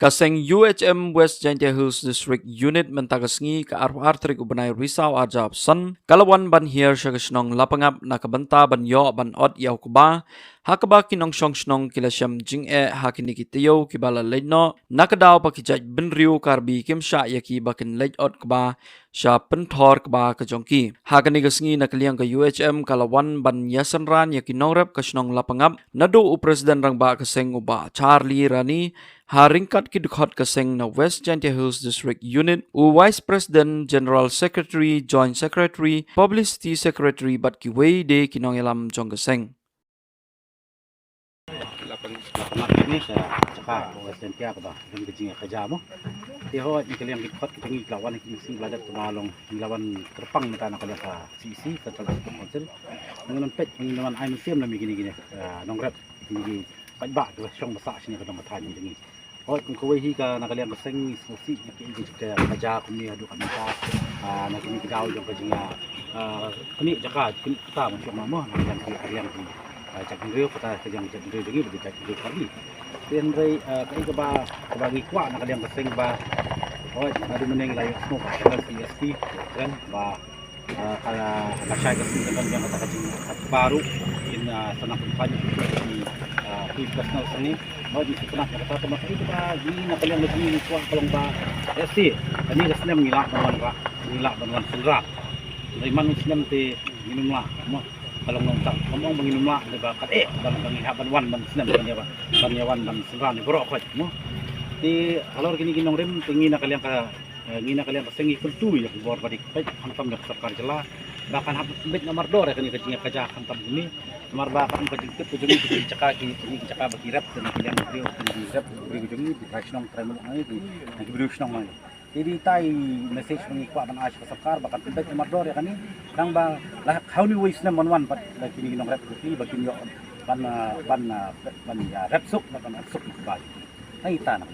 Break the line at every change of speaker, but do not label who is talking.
Kaseng UHM West Jaintia Hills District Unit mentagasngi ke artrik ubenai risau ajab san kalawan ban hier syagasnong lapangap nakabenta ban yo ban od yaw kuba hakaba kinong shnong kilasyam jing'e hakini kitiyo kibala leidno nakadaw pakijaj benriu karbi kimsha yaki bakin leid od kuba sya penthor kuba kajongki hakani gasngi nakaliang ke UHM kalawan ban yasanran yaki nongrep kasnong lapangap nadu presiden rangba kaseng uba Charlie Rani haringkat kidukot kaseng na West Jaintia Hills District Unit u Vice President General Secretary Joint Secretary Publicity Secretary bat kiwei de kinongelam jong kaseng.
Lapangan ini saya cakap West Jaintia ka ba yung gajing kaja mo tiho ni kaliang gikot kitingi lawan ni sing bladat tumalong lawan terpang mata na kaliang ka CC Central Council nang pet ng naman ay museum na gini nongrep gini ba do syong basa sini ka mathan ni oh kung kawai hi ka nakaliang kaseng susi ni kaya kaja kumi adu kami ka na kini daw yung gajing kini jaka kini ta mo syong mo nakaliang kaliang cak rio kata kejang cak rio lagi bercak rio kali dan rai kai ka ba bagi kwa nak kalian keseng ba oh ada meneng layu semua kan CSP kan ba kala kasay kasing kan yang kata kajing baru in sanang kampanye di personal sini mau di sekolah kata teman itu ba di nak kalian lagi kwa kalong ba SC ini kesem ngilak banwan sendrak dari manusia nanti minum lah kalau nontak ngomong menginum lah di bakat dan penghihapan wan dan senam banyawan dan senran di borok mo di kalau gini nong rem tingin na kalian kasengi kultu ya bor badik baik hantam dak sarkar jela bahkan habis bet nomor 2 ya kini kaja hantam ini nomor bahkan kejengkit ujungi cakaki ini cakak bakirap dan kalian brio di rap ujungi di kasnong tremel ini di brio snong mana jadi tay message mengikwa ban as sarkar bahkan bet nomor 2 ya kani nang ba how ni waste na manwan pat kini nong rap ini bakin yo ban ya rap suk ban suk ba ay tanah